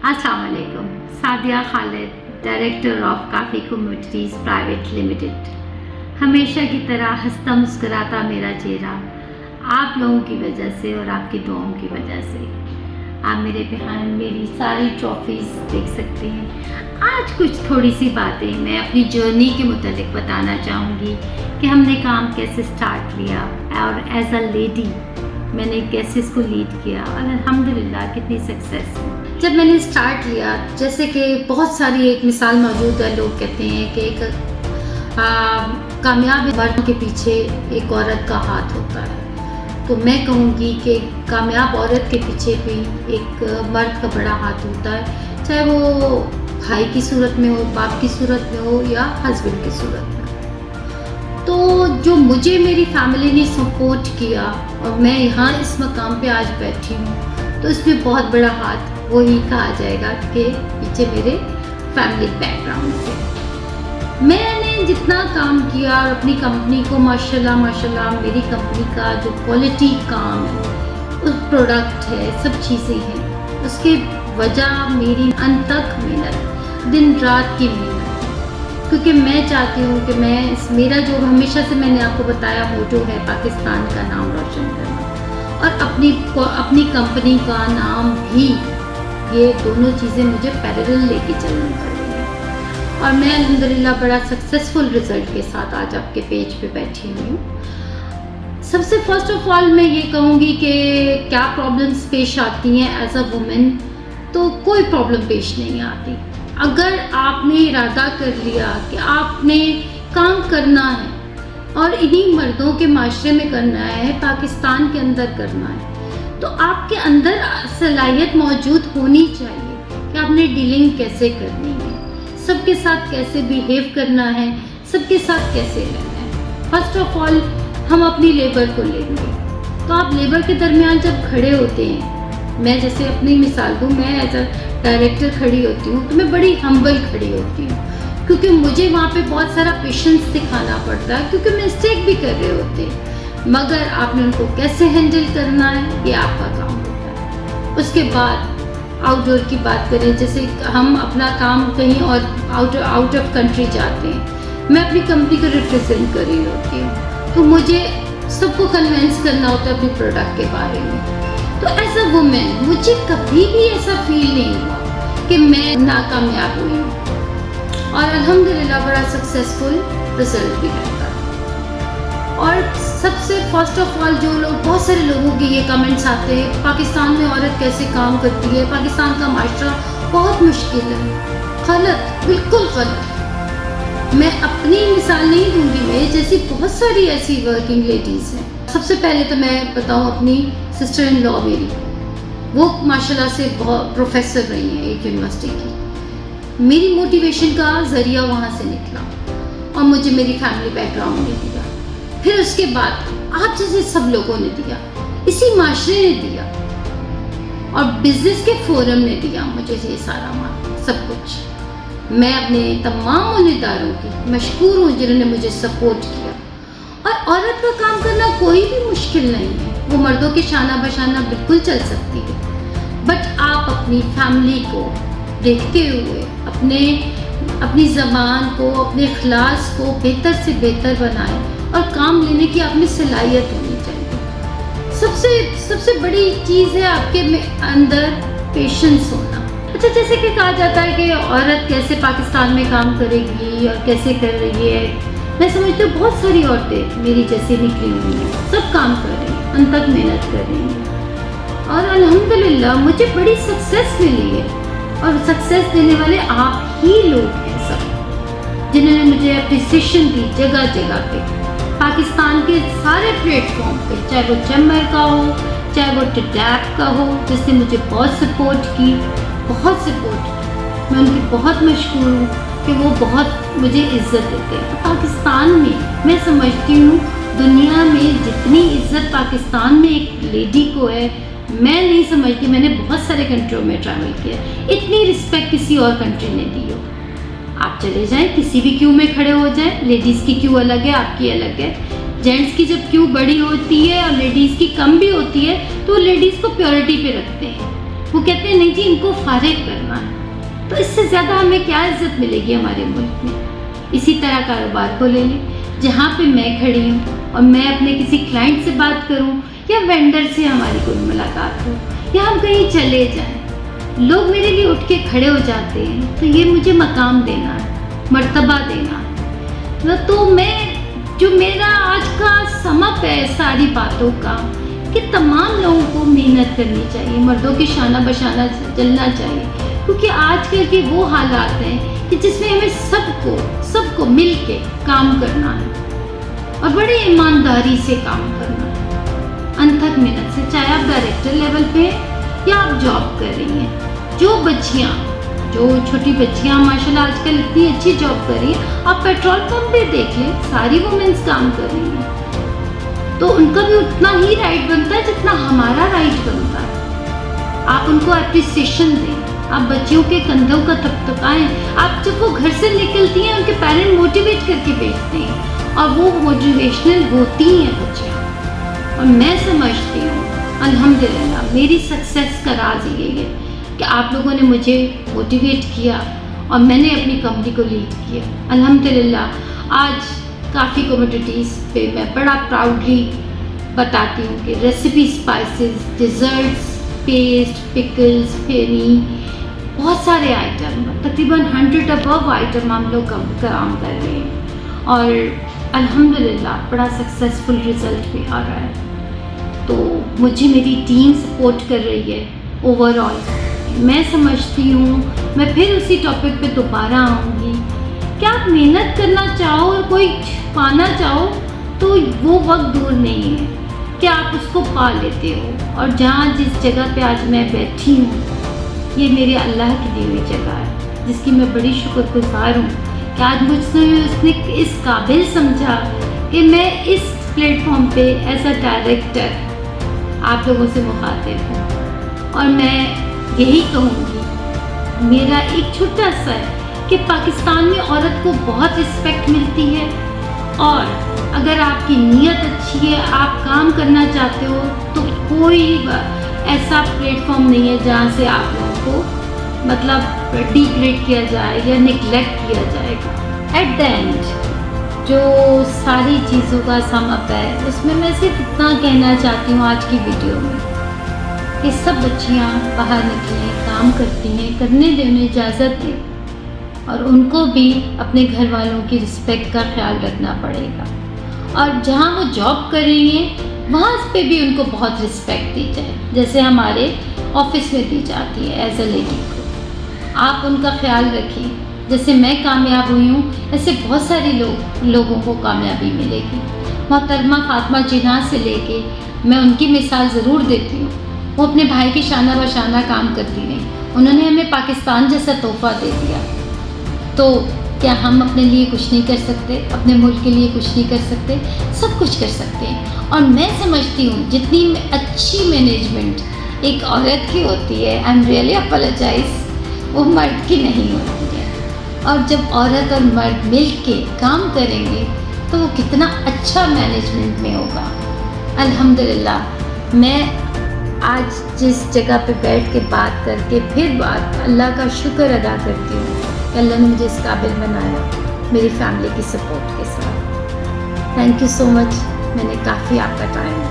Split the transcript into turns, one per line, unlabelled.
अस्सलाम वालेकुम। Sadia Khalid, director of काफ़ी कम्युनिटीज़ प्राइवेट लिमिटेड। हमेशा की तरह हंसता मुस्कुराता मेरा चेहरा आप लोगों की वजह से और आपकी दुआओं की वजह से। आप मेरे बिहाइंड मेरी सारी ट्रॉफीज़ देख सकते हैं। आज कुछ थोड़ी सी बातें मैं अपनी जर्नी के मुतालिक बताना चाहूँगी कि हमने काम कैसे स्टार्ट किया और एज अ लेडी मैंने कैसे इसको लीड किया और अल्हम्दुलिल्लाह कितनी सक्सेस है। जब मैंने स्टार्ट किया, जैसे कि बहुत सारी एक मिसाल मौजूद है, लोग कहते हैं कि एक कामयाब मर्द के पीछे एक औरत का हाथ होता है, तो मैं कहूँगी कि कामयाब औरत के पीछे भी एक मर्द का बड़ा हाथ होता है, चाहे वो भाई की सूरत में हो, बाप की सूरत में हो या हस्बैंड की सूरत में। तो जो मुझे मेरी फैमिली ने सपोर्ट किया और मैं यहाँ इस मकाम पे आज बैठी हूँ, तो इसमें बहुत बड़ा हाथ वही कहा जाएगा कि पीछे मेरे फैमिली बैकग्राउंड से मैंने जितना काम किया और अपनी कंपनी को माशाल्लाह मेरी कंपनी का जो क्वालिटी काम है, उस प्रोडक्ट है, सब चीज़ें हैं, उसके वजह मेरी अनथक मेहनत, दिन रात की मेहनत, क्योंकि मैं चाहती हूँ कि मेरा जो हमेशा से मैंने आपको बताया मोटो है पाकिस्तान का नाम रोशन करना और अपनी कंपनी का नाम भी, ये दोनों चीज़ें मुझे पैरेलल लेके चलनी पड़ेंगी और मैं अल्हम्दुलिल्लाह बड़ा सक्सेसफुल रिजल्ट के साथ आज आपके पेज पे बैठी हुई हूँ। सबसे फर्स्ट ऑफ ऑल मैं ये कहूँगी कि क्या प्रॉब्लम्स पेश आती हैं एज अ वुमेन, तो कोई प्रॉब्लम पेश नहीं आती। अगर आपने इरादा कर लिया कि आपने काम करना है और इन्हीं मर्दों के माशरे में करना है, पाकिस्तान के अंदर करना है, तो आपके अंदर सलाहियत मौजूद होनी चाहिए कि आपने डीलिंग कैसे करनी है, सबके साथ कैसे बिहेव करना है, सबके साथ कैसे रहना है। फर्स्ट ऑफ ऑल हम अपनी लेबर को लेंगे, तो आप लेबर के दरमियान जब खड़े होते हैं, मैं जैसे अपनी मिसाल दूँ, मैं एज अ डायरेक्टर खड़ी होती हूँ तो मैं बड़ी हम्बल खड़ी होती हूँ, क्योंकि मुझे वहाँ पे बहुत सारा पेशेंस दिखाना पड़ता है, क्योंकि मिस्टेक भी कर रहे होते हैं, मगर आपने उनको कैसे हैंडल करना है ये आपका काम होता है। उसके बाद आउटडोर की बात करें, जैसे हम अपना काम कहीं और आउट ऑफ कंट्री जाते हैं, मैं अपनी कंपनी को रिप्रेजेंट कर रही होती हूँ, तो मुझे सबको कन्विंस करना होता है अपने प्रोडक्ट के बारे में। तो एज अ वुमेन मुझे कभी भी ऐसा फील नहीं हुआ कि मैं नाकामयाब हुई हूँ और अल्हम्दुलिल्लाह बड़ा सक्सेसफुल रिजल्ट भी रहता है। और सबसे फर्स्ट ऑफ ऑल जो लोग, बहुत सारे लोगों के ये कमेंट्स आते हैं, पाकिस्तान में औरत कैसे काम करती है, पाकिस्तान का माशरा बहुत मुश्किल है। गलत, बिल्कुल गलत। मैं अपनी मिसाल नहीं दूंगी, मैं जैसी बहुत सारी ऐसी वर्किंग लेडीज़ हैं। सबसे पहले तो मैं बताऊँ अपनी सिस्टर इन लॉ मेरी, वो माशाल्लाह से बहुत प्रोफेसर रही हैं एक यूनिवर्सिटी की। मेरी मोटिवेशन का ज़रिया वहाँ से निकला और मुझे मेरी फैमिली बैकग्राउंड ने दिया, फिर उसके बाद आप जैसे सब लोगों ने दिया, इसी माशरे ने दिया और बिजनेस के फोरम ने दिया मुझे ये सारा सब कुछ। मैं अपने तमाम उम्मीदवारों की मशकूर हूँ जिन्होंने मुझे सपोर्ट किया। और औरत का काम करना कोई भी मुश्किल नहीं है, वो मर्दों के शाना बशाना बिल्कुल चल सकती है, बट आप अपनी फैमिली को देखते हुए अपनी ज़बान को, अपने इखलास को बेहतर से बेहतर बनाएं और काम लेने की आप में सलाहियत होनी चाहिए। सबसे बड़ी चीज़ है आपके अंदर पेशेंस होना। अच्छा, जैसे कि कहा जाता है कि औरत कैसे पाकिस्तान में काम करेगी और कैसे कर रही है, मैं समझती हूँ बहुत सारी औरतें मेरी जैसी निकली हुई हैं, सब काम कर रही हैं, अनथक मेहनत कर रही हैं और अल्हम्दुलिल्लाह मुझे बड़ी सक्सेस मिली है और सक्सेस देने वाले आप ही लोग हैं सब, जिन्होंने मुझे अप्रिसिएशन दी जगह जगह पे, पाकिस्तान के सारे प्लेटफॉर्म पे, चाहे वो चैम्बर का हो, चाहे वो टैप का हो, जिसने मुझे बहुत सपोर्ट की, बहुत सपोर्ट। मैं उनकी बहुत मशहूर हूँ कि वो बहुत मुझे इज़्ज़त देते हैं। पाकिस्तान में मैं समझती हूँ दुनिया में जितनी इज़्ज़त पाकिस्तान में एक लेडी को है, मैं नहीं समझती, मैंने बहुत सारे कंट्रियों में ट्रैवल किया, इतनी रिस्पेक्ट किसी और कंट्री ने दी हो। आप चले जाएं, किसी भी क्यू में खड़े हो जाएं, लेडीज़ की क्यू अलग है, आपकी अलग है। जेंट्स की जब क्यू बड़ी होती है और लेडीज़ की कम भी होती है, तो लेडीज़ को प्योरिटी पे रखते हैं, وہ کہتے ہیں نہیں جی ان کو فارغ کرنا ہے، تو اس سے زیادہ ہمیں کیا عزت ملے گی ہمارے ملک میں؟ اسی طرح کاروبار کو لے لیں، جہاں پہ میں کھڑی ہوں اور میں اپنے کسی کلائنٹ سے بات کروں یا وینڈر سے ہماری کوئی ملاقات ہو یا ہم کہیں چلے جائیں، لوگ میرے لیے اٹھ کے کھڑے ہو جاتے ہیں، تو یہ مجھے مقام دینا ہے، مرتبہ دینا ہے۔ تو میں جو میرا آج کا سمپ ہے ساری باتوں کا کہ تمام لوگوں کو محنت کرنی چاہیے، مردوں کے شانہ بشانہ چلنا چاہیے، کیونکہ آج کل کے وہ حالات ہیں کہ جس میں ہمیں سب کو مل کے کام کرنا ہے اور بڑی ایمانداری سے کام کرنا ہے، انتھک محنت سے، چاہے آپ ڈائریکٹر لیول پہ ہیں یا آپ جاب کر رہی ہیں۔ جو چھوٹی بچیاں ماشاءاللہ آج کل اتنی اچھی جاب کر رہی ہیں، آپ پیٹرول پمپ پہ دیکھ لیں، ساری وومنس کام کر رہی ہیں، تو ان کا بھی اتنا ہی رائٹ بنتا ہے جتنا ہمارا رائٹ بنتا ہے۔ آپ ان کو اپریسیشن دیں، آپ بچیوں کے کندھوں کا تھپتھپائیں، آپ جب وہ گھر سے نکلتی ہیں ان کے پیرنٹ موٹیویٹ کر کے بھیجتے ہیں اور وہ موٹیویشنل ہوتی ہیں بچیاں، اور میں سمجھتی ہوں الحمدللہ میری سکسیس کا راز یہی ہے کہ آپ لوگوں نے مجھے موٹیویٹ کیا اور میں نے اپنی کمپنی کو لیڈ کیا۔ الحمدللہ آج کافی کمیونٹیز پہ میں بڑا پراؤڈلی بتاتی ہوں کہ ریسیپی، اسپائسز، ڈیزرٹس، پیسٹ، پکلز، پھیرنی، بہت سارے آئٹم، تقریباً 100 ابو آئٹم ہم لوگ کام کر رہے ہیں اور الحمدللہ بڑا سکسیزفل رزلٹ بھی آ رہا ہے۔ تو مجھے میری ٹیم سپورٹ کر رہی ہے اوور آل۔ میں سمجھتی ہوں، میں پھر اسی ٹاپک پہ دوبارہ آؤں گی کہ آپ محنت کرنا چاہو اور کوئی پانا چاہو تو وہ وقت دور نہیں ہے کہ آپ اس کو پا لیتے ہو، اور جہاں جس جگہ پہ آج میں بیٹھی ہوں یہ میرے اللہ کی دی ہوئی جگہ ہے، جس کی میں بڑی شکر گزار ہوں کہ آج مجھ سے اس نے اس قابل سمجھا کہ میں اس پلیٹ فارم پہ ایز اے ڈائریکٹر آپ لوگوں سے مخاطب ہوں۔ اور میں یہی کہوں گی، میرا ایک چھوٹا سا ہے کہ پاکستان میں عورت کو بہت رسپیکٹ ملتی ہے، اور اگر آپ کی نیت اچھی ہے، آپ کام کرنا چاہتے ہو، تو کوئی ایسا پلیٹ فارم نہیں ہے جہاں سے آپ لوگوں کو مطلب ڈیگریڈ کیا جائے یا نگلیکٹ کیا جائے گا۔ ایٹ دا اینڈ جو ساری چیزوں کا سم اپ ہے، اس میں میں صرف اتنا کہنا چاہتی ہوں آج کی ویڈیو میں کہ سب بچیاں باہر نکلیں، کام کرتی ہیں، کرنے دیں، انہیں اجازت دیں، اور ان کو بھی اپنے گھر والوں کی رسپیکٹ کا خیال رکھنا پڑے گا، اور جہاں وہ جاب کر رہی ہیں وہاں پہ بھی ان کو بہت رسپیکٹ دی جائے، جیسے ہمارے آفس میں دی جاتی ہے ایز اے لیڈی کو۔ آپ ان کا خیال رکھیں، جیسے میں کامیاب ہوئی ہوں ایسے بہت سارے لوگوں کو کامیابی ملے گی۔ محترمہ فاطمہ جناح سے لے کے میں ان کی مثال ضرور دیتی ہوں، وہ اپنے بھائی کی شانہ بشانہ کام کرتی رہیں، انہوں نے ہمیں پاکستان جیسا تحفہ دے دیا، تو کیا ہم اپنے لیے کچھ نہیں کر سکتے؟ اپنے ملک کے لیے کچھ نہیں کر سکتے؟ سب کچھ کر سکتے ہیں۔ اور میں سمجھتی ہوں جتنی اچھی مینجمنٹ ایک عورت کی ہوتی ہے، آئی ایم ریئلی اپولوجائز، وہ مرد کی نہیں ہوتی ہے، اور جب عورت اور مرد مل کے کام کریں گے تو وہ کتنا اچھا مینجمنٹ میں ہوگا۔ الحمدللہ میں آج جس جگہ پہ بیٹھ کے بات کر کے پھر اللہ کا شکر ادا کرتی ہوں کہ اللہ نے مجھے اس قابل بنایا میری فیملی کی سپورٹ کے ساتھ۔ تھینک یو سو مچ، میں نے کافی آپ کا ٹائم